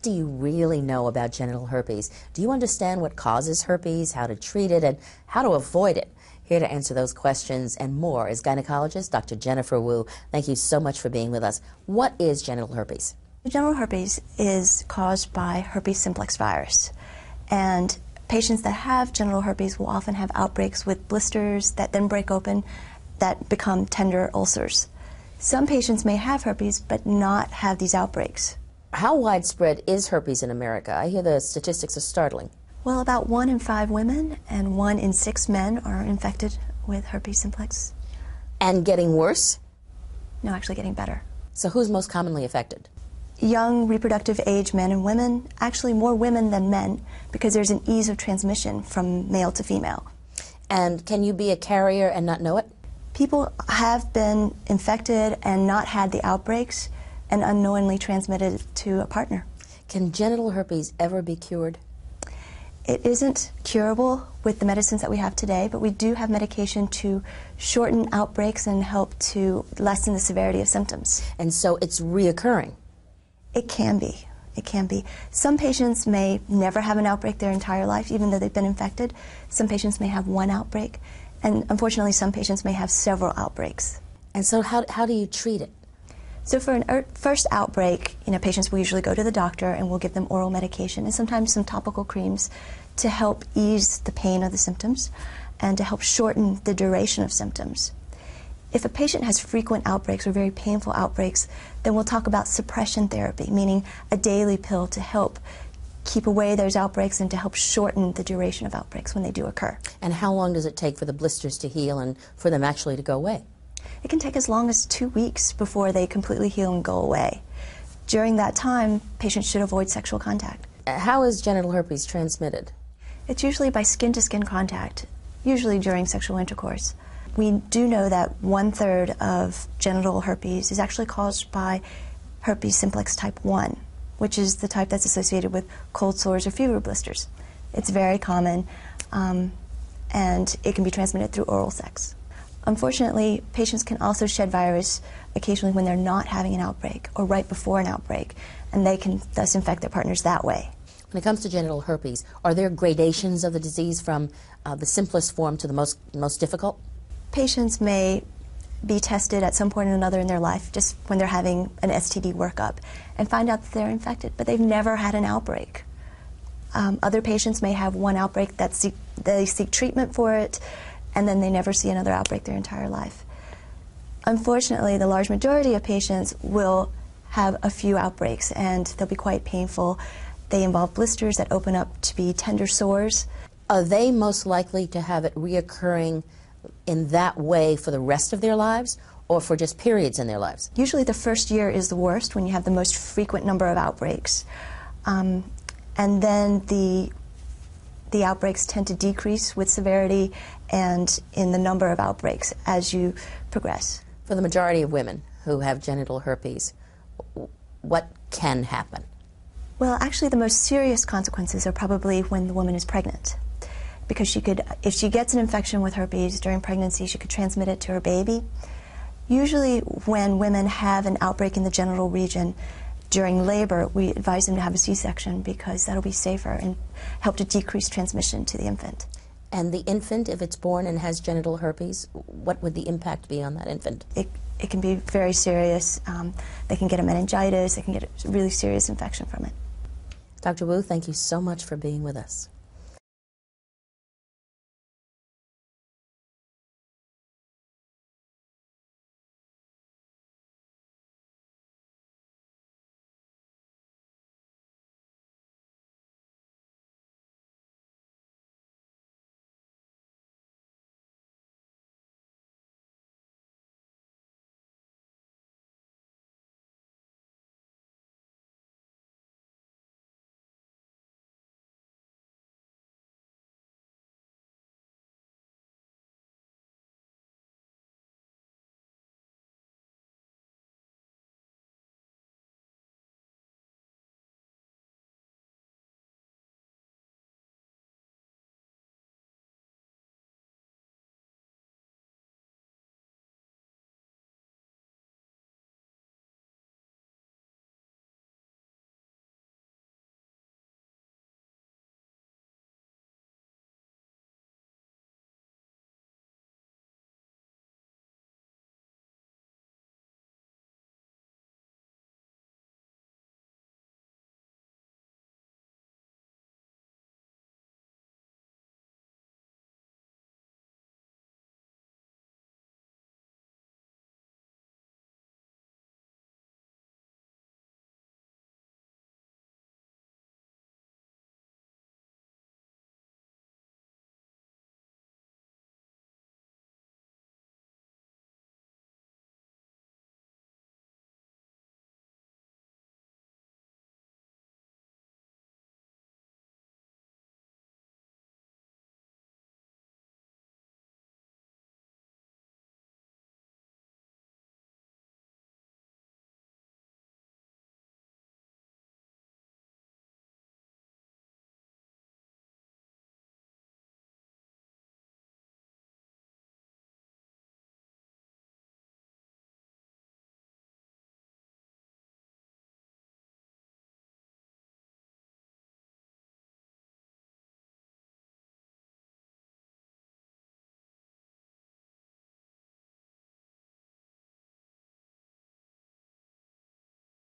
do you really know about genital herpes? Do you understand what causes herpes, how to treat it, and how to avoid it? Here to answer those questions and more is gynecologist Dr. Jennifer Wu. Thank you so much for being with us. What is genital herpes? Genital herpes is caused by herpes simplex virus, and patients that have genital herpes will often have outbreaks with blisters that then break open that become tender ulcers. Some patients may have herpes but not have these outbreaks. How widespread is herpes in America? I hear the statistics are startling. Well, about 1 in 5 women and 1 in 6 men are infected with herpes simplex. And getting worse? No, actually getting better. So who's most commonly affected? Young reproductive age men and women, actually more women than men, because there's an ease of transmission from male to female. And can you be a carrier and not know it? People have been infected and not had the outbreaks and unknowingly transmitted to a partner. Can genital herpes ever be cured? It isn't curable with the medicines that we have today, but we do have medication to shorten outbreaks and help to lessen the severity of symptoms. And so it's reoccurring? It can be. It can be. Some patients may never have an outbreak their entire life, even though they've been infected. Some patients may have 1 outbreak, and unfortunately some patients may have several outbreaks. And so how do you treat it? So for an first outbreak, patients will usually go to the doctor and we'll give them oral medication and sometimes some topical creams to help ease the pain of the symptoms and to help shorten the duration of symptoms. If a patient has frequent outbreaks or very painful outbreaks, then we'll talk about suppression therapy, meaning a daily pill to help keep away those outbreaks and to help shorten the duration of outbreaks when they do occur. And how long does it take for the blisters to heal and for them actually to go away? It can take as long as 2 weeks before they completely heal and go away. During that time, patients should avoid sexual contact. How is genital herpes transmitted? It's usually by skin-to-skin contact, usually during sexual intercourse. We do know that 1/3 of genital herpes is actually caused by herpes simplex type 1, which is the type that's associated with cold sores or fever blisters. It's very common, and it can be transmitted through oral sex. Unfortunately, patients can also shed virus occasionally when they're not having an outbreak or right before an outbreak, and they can thus infect their partners that way. When it comes to genital herpes, are there gradations of the disease from the simplest form to the most difficult? Patients may be tested at some point or another in their life, just when they're having an STD workup, and find out that they're infected, but they've never had an outbreak. Other patients may have 1 outbreak that they seek treatment for it, and then they never see another outbreak their entire life. Unfortunately, the large majority of patients will have a few outbreaks, and they'll be quite painful. They involve blisters that open up to be tender sores. Are they most likely to have it reoccurring in that way for the rest of their lives, or for just periods in their lives? Usually the first year is the worst, when you have the most frequent number of outbreaks. And then the outbreaks tend to decrease with severity and in the number of outbreaks as you progress. For the majority of women who have genital herpes, what can happen? Well, actually the most serious consequences are probably when the woman is pregnant, because if she gets an infection with herpes during pregnancy, she could transmit it to her baby. Usually when women have an outbreak in the genital region during labor, we advise them to have a C-section because that'll be safer and help to decrease transmission to the infant. And the infant, if it's born and has genital herpes, what would the impact be on that infant? It can be very serious. They can get a meningitis, they can get a really serious infection from it. Dr. Wu, thank you so much for being with us.